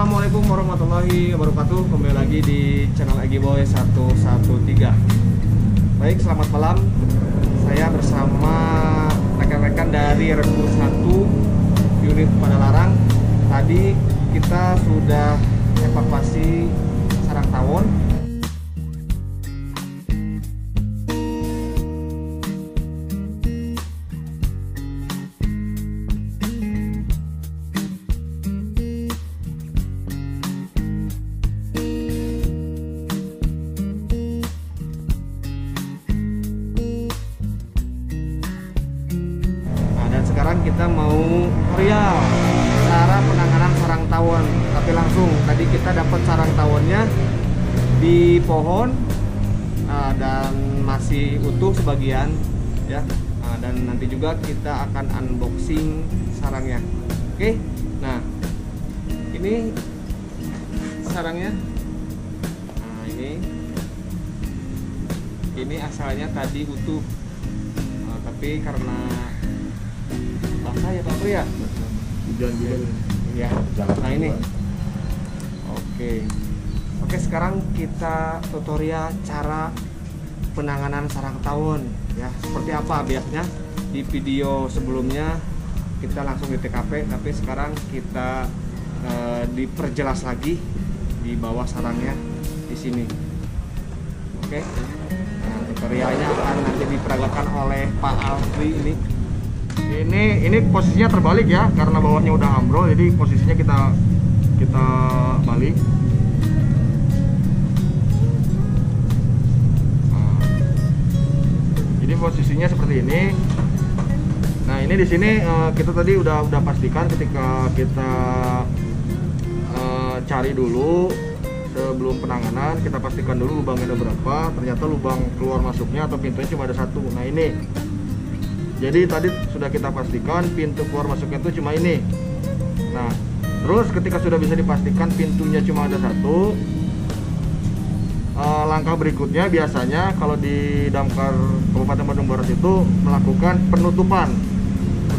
Assalamualaikum warahmatullahi wabarakatuh. Kembali lagi di channel Egiboy 113. Baik, selamat malam. Saya bersama rekan-rekan dari Regu 1 unit Padalarang. Tadi kita sudah evakuasi sarang tawon. Sekarang kita mau tutorial cara penanganan sarang tawon, tapi langsung tadi kita dapat sarang tawonnya di pohon dan masih utuh sebagian ya. Dan nanti juga kita akan unboxing sarangnya. Oke, nah ini sarangnya. Nah ini asalnya tadi utuh, tapi karena basah ya Pak Pri ya? Hujan juga ya. Nah ini Oke, sekarang kita tutorial cara penanganan sarang tawon ya. Seperti apa biasanya di video sebelumnya kita langsung di TKP, tapi sekarang kita diperjelas lagi di bawah sarangnya di sini. Oke. Nah, tutorialnya akan nanti diperagakan oleh Pak Alfri ini. Ini posisinya terbalik ya, karena bawahnya udah ambrol, jadi posisinya kita balik. Jadi posisinya seperti ini. Nah ini di sini kita tadi udah pastikan ketika kita cari dulu sebelum penanganan, kita pastikan dulu lubangnya ada berapa. Ternyata lubang keluar masuknya atau pintunya cuma ada satu. Nah ini. Jadi tadi sudah kita pastikan pintu keluar masuknya itu cuma ini. Nah, terus ketika sudah bisa dipastikan pintunya cuma ada satu, langkah berikutnya biasanya kalau di Damkar Kabupaten Bandung Barat itu melakukan penutupan.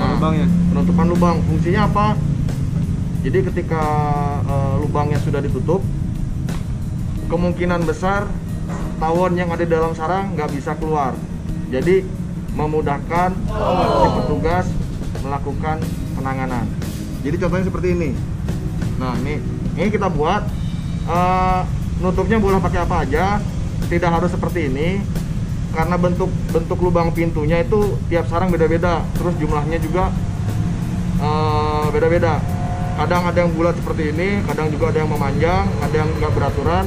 Lubangnya. Penutupan lubang. Fungsinya apa? Jadi ketika lubangnya sudah ditutup, kemungkinan besar tawon yang ada di dalam sarang nggak bisa keluar. Jadi memudahkan si petugas melakukan penanganan. Jadi contohnya seperti ini. Nah ini kita buat nutupnya boleh pakai apa aja, tidak harus seperti ini karena bentuk lubang pintunya itu tiap sarang beda-beda, terus jumlahnya juga beda-beda. Kadang ada yang bulat seperti ini, kadang juga ada yang memanjang, ada yang nggak beraturan.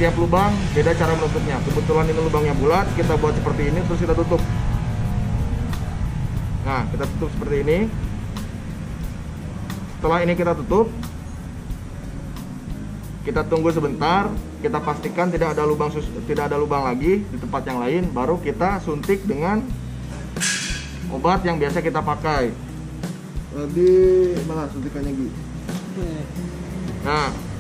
Tiap lubang beda cara menutupnya. Kebetulan ini lubangnya bulat, kita buat seperti ini terus kita tutup. Nah, kita tutup seperti ini. Setelah ini kita tutup, kita tunggu sebentar, kita pastikan tidak ada lubang lagi di tempat yang lain, baru kita suntik dengan obat yang biasa kita pakai. Di mana suntikannya Gi? Nah,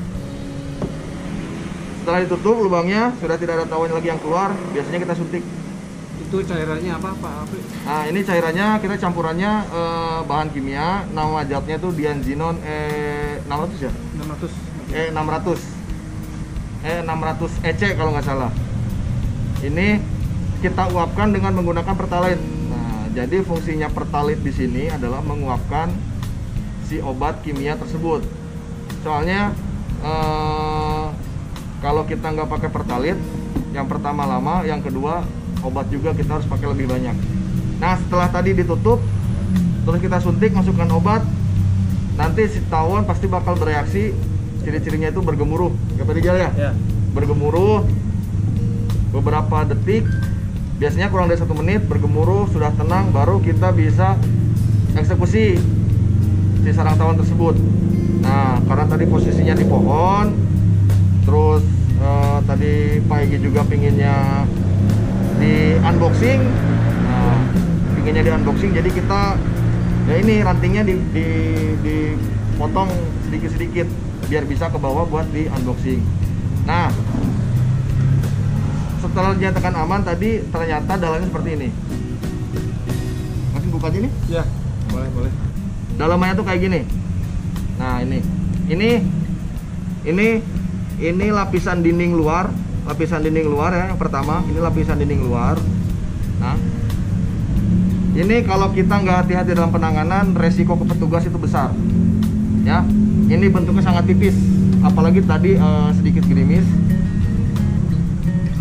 setelah ditutup lubangnya, sudah tidak ada tawon lagi yang keluar, biasanya kita suntik. Itu cairannya apa Pak Alfri? Nah ini cairannya kita campurannya bahan kimia, nama zatnya itu dianzinon 600 ya? 600 EC kalau nggak salah. Ini kita uapkan dengan menggunakan pertalite. Nah jadi fungsinya pertalite di sini adalah menguapkan si obat kimia tersebut. Soalnya kalau kita nggak pakai pertalite, yang pertama lama, yang kedua obat juga kita harus pakai lebih banyak. Nah setelah tadi ditutup, terus kita suntik, masukkan obat, nanti si tawon pasti bakal bereaksi. Ciri-cirinya itu bergemuruh, kayak tadi ya? Ya. Bergemuruh beberapa detik, biasanya kurang dari 1 menit bergemuruh, sudah tenang, baru kita bisa eksekusi si sarang tawon tersebut. Nah karena tadi posisinya di pohon, terus tadi Pak Egi juga pinginnya di unboxing. Nah, pinginnya di unboxing, jadi kita ya ini rantingnya dipotong sedikit-sedikit biar bisa ke bawah buat di unboxing. Nah, setelah dinyatakan aman tadi ternyata dalamnya seperti ini. Masih buka aja nih? Ya, boleh. Dalamannya tuh kayak gini. Nah ini ini lapisan dinding luar ya yang pertama. Ini lapisan dinding luar. Nah, ini kalau kita nggak hati-hati dalam penanganan, resiko ke petugas itu besar ya. Ini bentuknya sangat tipis, apalagi tadi sedikit gerimis,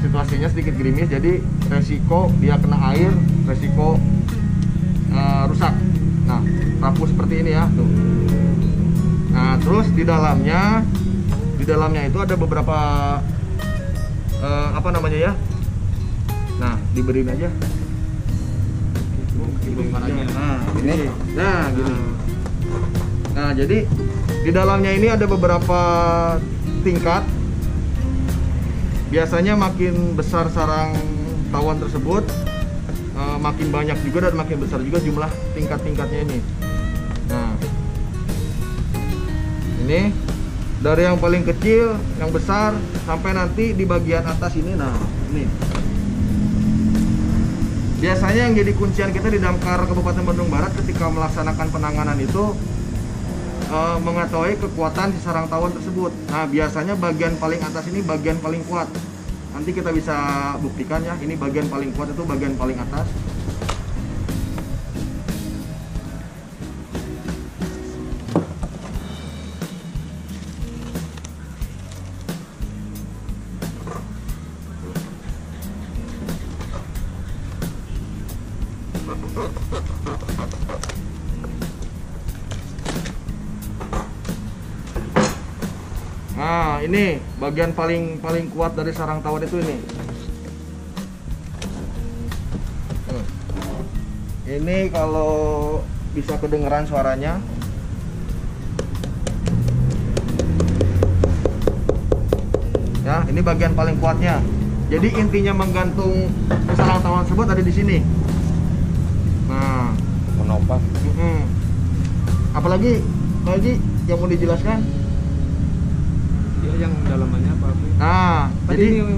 situasinya sedikit gerimis, jadi resiko dia kena air, resiko rusak. Nah, rapuh seperti ini ya tuh. Nah, terus di dalamnya itu ada beberapa apa namanya ya. Nah, diberin aja. Nah, ini. Nah, gini. Nah, jadi di dalamnya ini ada beberapa tingkat. Biasanya makin besar sarang tawon tersebut, makin banyak juga dan makin besar juga jumlah tingkat-tingkatnya ini. Nah, ini dari yang paling kecil, yang besar, sampai nanti di bagian atas ini. Nah, ini biasanya yang jadi kuncian kita di Damkar Kabupaten Bandung Barat ketika melaksanakan penanganan itu mengetahui kekuatan si sarang tawon tersebut. Nah, biasanya bagian paling atas ini bagian paling kuat. Nanti kita bisa buktikan ya, ini bagian paling kuat itu bagian paling atas. Nah, ini bagian paling kuat dari sarang tawon itu ini. Ini kalau bisa kedengeran suaranya. Ya, ini bagian paling kuatnya. Jadi intinya menggantung sarang tawon tersebut ada di sini. Nah, Menopang. Apalagi Pak Haji yang mau dijelaskan? Ya, yang dalamannya apa? Nah, Tadi jadi ini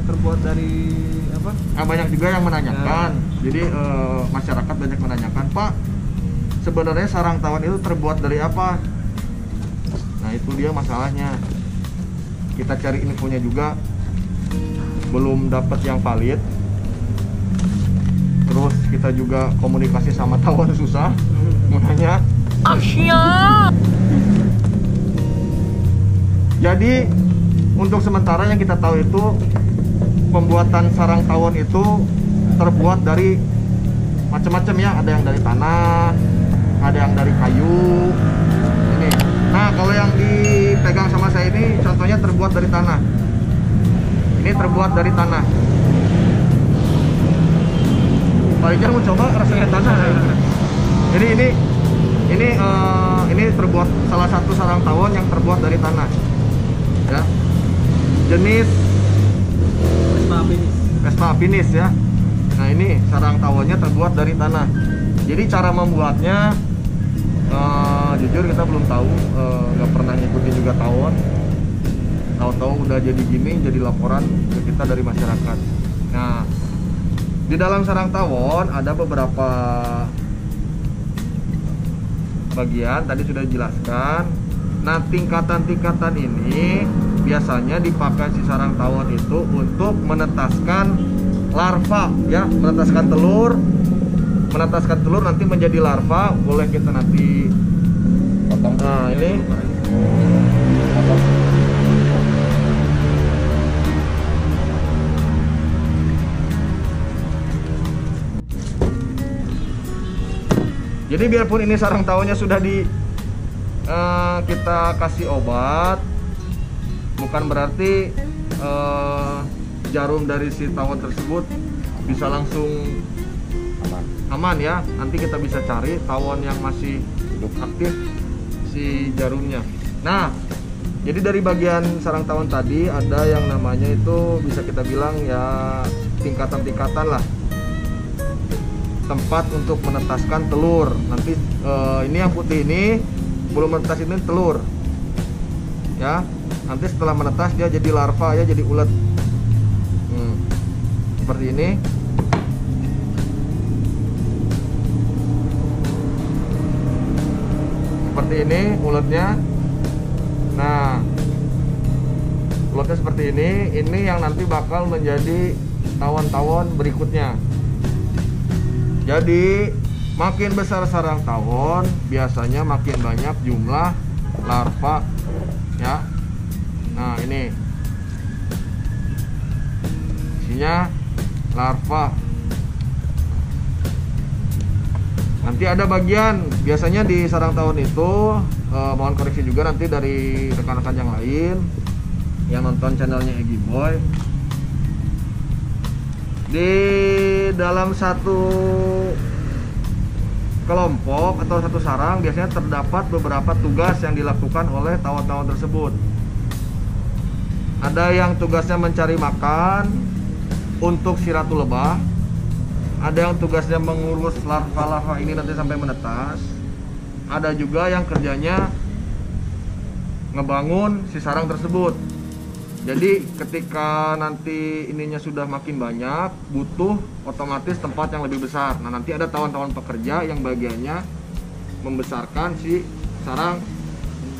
terbuat dari apa? banyak juga yang menanyakan. Jadi masyarakat banyak menanyakan, Pak, sebenarnya sarang tawon itu terbuat dari apa? Nah, itu dia masalahnya. Kita cari infonya juga, belum dapat yang valid. Terus kita juga komunikasi sama tawon susah, makanya. Jadi untuk sementara yang kita tahu itu pembuatan sarang tawon itu terbuat dari macam-macam ya. Ada yang dari tanah, ada yang dari kayu. Ini. Nah, kalau yang dipegang sama saya ini contohnya terbuat dari tanah. Ini terbuat dari tanah. Pak Ijal mau coba rasanya tanah. Jadi ini terbuat salah satu sarang tawon yang terbuat dari tanah. Ya, jenis Vespa apinis ya. Nah, ini sarang tawonnya terbuat dari tanah. Jadi cara membuatnya jujur kita belum tahu, nggak pernah ngikutin juga tawon. Tahu-tahu udah jadi gini, jadi laporan ke kita dari masyarakat. Nah, di dalam sarang tawon ada beberapa bagian tadi sudah dijelaskan. Nah, tingkatan-tingkatan ini biasanya dipakai si sarang tawon itu untuk menetaskan larva ya, menetaskan telur nanti menjadi larva. Boleh kita nanti potong. Nah, ini potong. Jadi biarpun ini sarang tawonnya sudah kita kasih obat, bukan berarti jarum dari si tawon tersebut bisa langsung aman ya. Nanti kita bisa cari tawon yang masih hidup aktif si jarumnya. Nah, jadi dari bagian sarang tawon tadi ada yang namanya itu bisa kita bilang ya tingkatan-tingkatan lah, tempat untuk menetaskan telur. Nanti ini yang putih ini belum menetas, ini telur ya. Nanti setelah menetas dia jadi larva ya, jadi ulet seperti ini. Seperti ini uletnya. Nah, lotnya seperti ini yang nanti bakal menjadi tawon-tawon berikutnya. Jadi makin besar sarang tawon, biasanya makin banyak jumlah larva ya. Nah, ini isinya larva. Nanti ada bagian, biasanya di sarang tawon itu mohon koreksi juga nanti dari rekan-rekan yang lain yang nonton channelnya Egi Boy. Di dalam satu kelompok atau satu sarang biasanya terdapat beberapa tugas yang dilakukan oleh tawon-tawon tersebut. Ada yang tugasnya mencari makan untuk si ratu lebah, ada yang tugasnya mengurus larva-larva ini nanti sampai menetas, ada juga yang kerjanya ngebangun si sarang tersebut. Jadi ketika nanti ininya sudah makin banyak, butuh otomatis tempat yang lebih besar. Nah, nanti ada tawon-tawon pekerja yang bagiannya membesarkan si sarang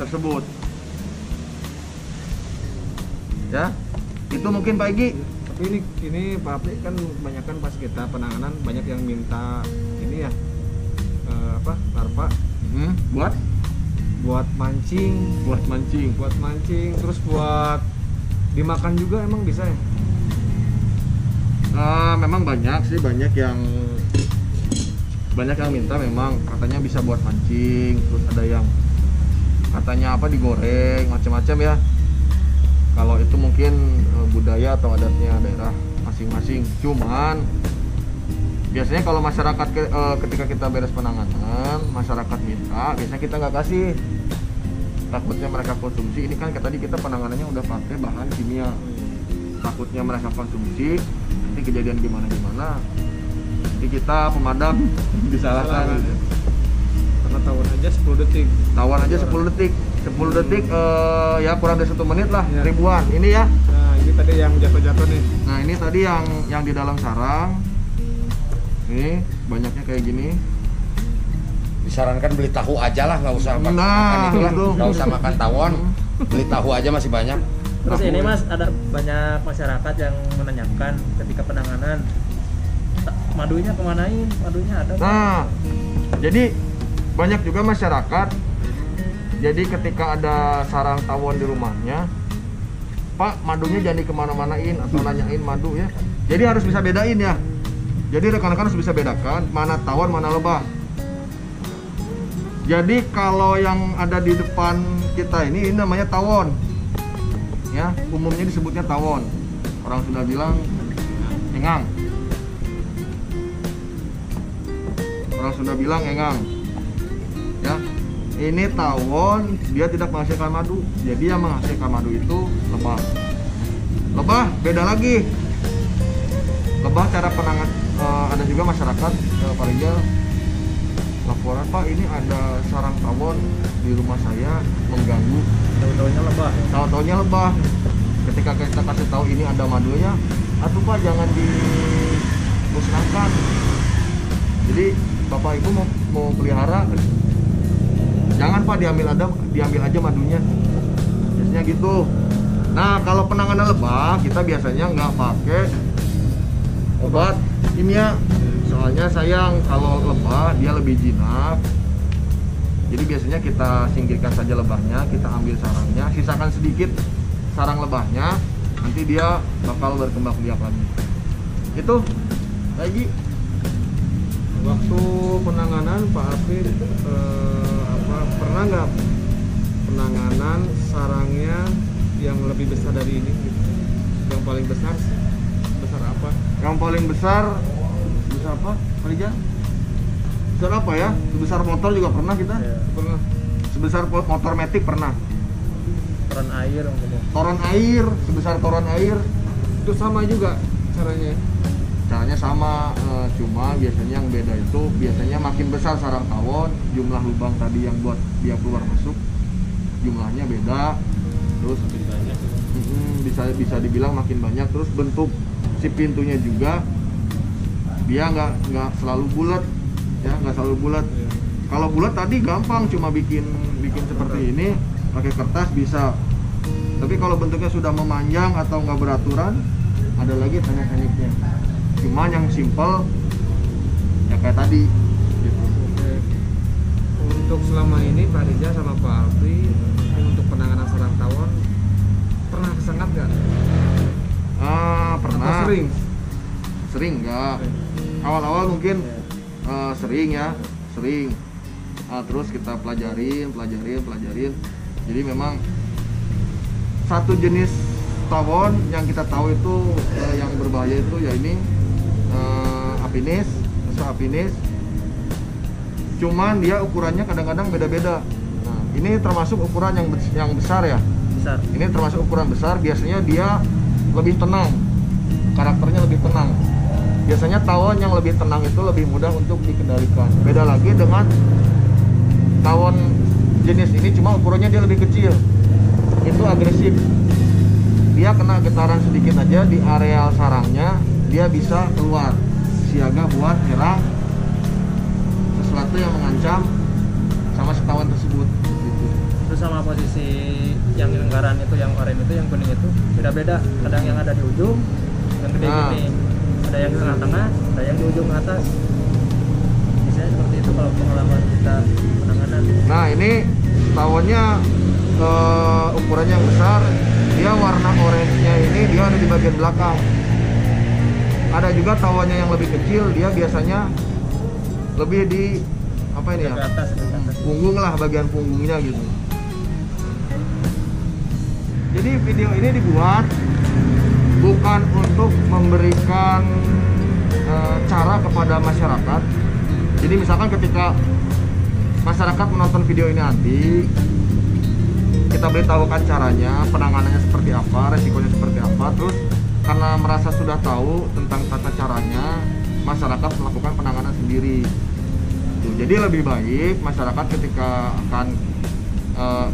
tersebut. Ya, itu mungkin Pak Egi. Tapi ini Pak Apri kan kebanyakan pas kita penanganan banyak yang minta ini ya larva buat mancing, terus buat dimakan juga, emang bisa ya? Memang banyak yang minta, memang katanya bisa buat mancing, terus ada yang katanya digoreng macam-macam ya. Kalau itu mungkin budaya atau adatnya daerah masing-masing. Cuman biasanya kalau masyarakat ketika kita beres penanganan, masyarakat minta, biasanya kita nggak kasih. Takutnya mereka konsumsi. Ini kan tadi kita penanganannya udah pakai bahan kimia. Takutnya mereka konsumsi, nanti kejadian gimana. Nanti kita pemadam disalahkan. Karena tawon aja 10 detik. Tawon aja 10 detik. 10 detik ya kurang dari 1 menit lah, ya. Ribuan. Ini ya. Nah, ini tadi yang jatuh-jatuh nih. Nah, ini tadi yang di dalam sarang. Ini banyaknya kayak gini. Disarankan beli tahu aja lah, nggak usah makan itulah, nggak usah makan tawon, beli tahu aja masih banyak. Terus ini Mas, ada banyak masyarakat yang menanyakan ketika penanganan madunya kemanain, madunya ada. Nah, jadi banyak juga masyarakat. Jadi ketika ada sarang tawon di rumahnya, Pak, madunya jangan dikemana-manain atau nanyain madu ya. Jadi harus bisa bedain ya. Jadi rekan-rekan harus bisa bedakan mana tawon, mana lebah. Jadi kalau yang ada di depan kita ini namanya tawon, ya umumnya disebutnya tawon. Orang sudah bilang engang. Ya, ini tawon, dia tidak menghasilkan madu. Jadi yang menghasilkan madu itu lebah. Lebah beda lagi. Lebah cara penanganan ada juga masyarakat Pak Rijal laporan, Pak, ini ada sarang tawon di rumah saya mengganggu. Tahu-tahunya lebah. Ketika kita kasih tahu ini ada madunya, atuh Pak jangan dimusnahkan. Jadi Bapak Ibu mau pelihara, jangan Pak diambil aja madunya. Biasanya gitu. Nah, kalau penanganan lebah kita biasanya nggak pakai obat kimia. Soalnya sayang, kalau lebah dia lebih jinak. Jadi biasanya kita singkirkan saja lebahnya, kita ambil sarangnya, sisakan sedikit sarang lebahnya, nanti dia bakal berkembang biak lagi. Itu lagi. Waktu penanganan Pak Apri pernah nggak penanganan sarangnya yang lebih besar dari ini? Yang paling besar apa? Yang paling besar apa? Parija? Sebesar apa ya? Sebesar motor juga pernah kita? Ya. Pernah. Sebesar motor metik pernah. Toron air, sebesar toron air. Itu sama juga caranya. Caranya sama, cuma biasanya yang beda itu biasanya makin besar sarang tawon, jumlah lubang tadi yang buat dia keluar masuk jumlahnya beda. Terus bisa dibilang makin banyak. Terus bentuk si pintunya juga dia nggak selalu bulat ya, nggak selalu bulat. Kalau bulat tadi gampang, cuma bikin seperti ini. pakai kertas bisa. Tapi kalau bentuknya sudah memanjang atau nggak beraturan, ada lagi teknik-tekniknya. Cuma yang simple ya kayak tadi gitu. Oke. Untuk selama ini Pak Rija sama Pak Alfi untuk penanganan sarang tawon pernah kesengat nggak? Pernah. Atau sering? Sering nggak? Awal-awal mungkin sering ya, sering. Terus kita pelajarin. Jadi memang satu jenis tawon yang kita tahu itu yang berbahaya itu ya ini apinis, apinis. Cuman dia ukurannya kadang-kadang beda-beda. Nah, ini termasuk ukuran yang besar ya. Besar. Ini termasuk ukuran besar. Biasanya dia lebih tenang, karakternya lebih tenang. Biasanya tawon yang lebih tenang itu lebih mudah untuk dikendalikan. Beda lagi dengan tawon jenis ini, cuma ukurannya dia lebih kecil. Itu agresif. Dia kena getaran sedikit aja di areal sarangnya, dia bisa keluar siaga buat nyerang sesuatu yang mengancam sama si tawon tersebut gitu. Terus sama posisi yang lingkaran itu, yang oranye itu, yang kuning itu beda-beda. Kadang yang ada di ujung, yang gede gini. Ada yang di tengah-tengah, ada yang di ujung atas. Biasanya seperti itu kalau pengalaman kita penanganan. Nah, ini tawonnya ukurannya yang besar. Dia warna orange-nya ini dia ada di bagian belakang. Ada juga tawonnya yang lebih kecil, dia biasanya lebih di apa ini ya? Ke atas. Punggung lah, bagian punggungnya gitu. Jadi video ini dibuat bukan untuk memberikan cara kepada masyarakat. Jadi misalkan ketika masyarakat menonton video ini nanti, kita beritahukan caranya, penanganannya seperti apa, resikonya seperti apa. Terus karena merasa sudah tahu tentang tata caranya, masyarakat melakukan penanganan sendiri. Tuh, jadi lebih baik masyarakat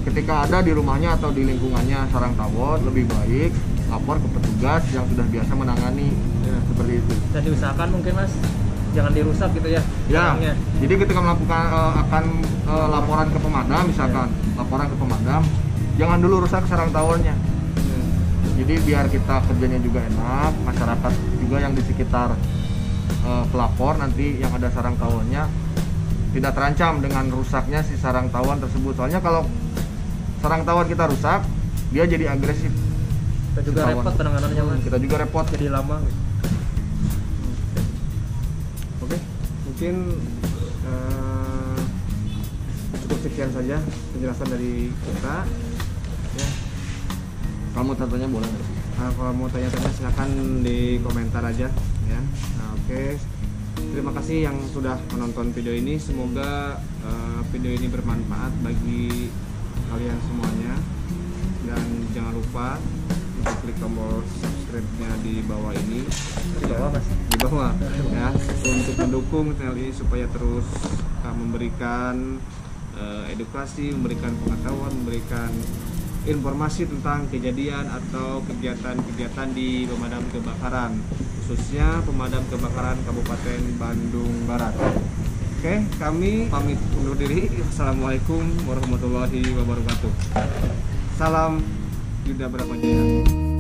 ketika ada di rumahnya atau di lingkungannya sarang tawon, lebih baik lapor ke petugas yang sudah biasa menangani ya, seperti itu. Dan diusahakan mungkin Mas jangan dirusak gitu ya. Ya. Sarangnya. Jadi ketika melakukan laporan ke pemadam, misalkan laporan ke pemadam, jangan dulu rusak sarang tawonnya. Jadi biar kita kerjanya juga enak, masyarakat juga yang di sekitar pelapor nanti yang ada sarang tawonnya tidak terancam dengan rusaknya si sarang tawon tersebut. Soalnya kalau sarang tawon kita rusak, dia jadi agresif. Kita juga repot penanganannya Mas. Kita juga repot. Jadi lama gitu. Oke, mungkin cukup sekian saja penjelasan dari kita. Ya. Kamu tanya boleh. Kalau mau tanya-tanya silakan di komentar aja ya. Nah, oke. Terima kasih yang sudah menonton video ini. Semoga video ini bermanfaat bagi kalian semuanya. Dan jangan lupa untuk klik tombol subscribe-nya di bawah ini. Di bawah Mas. Di bawah ya, untuk mendukung channel ini supaya terus memberikan edukasi, memberikan pengetahuan, memberikan informasi tentang kejadian atau kegiatan-kegiatan di pemadam kebakaran, khususnya pemadam kebakaran Kabupaten Bandung Barat. Oke, kami pamit undur diri. Assalamualaikum warahmatullahi wabarakatuh. Salam Yuda Bramajaya.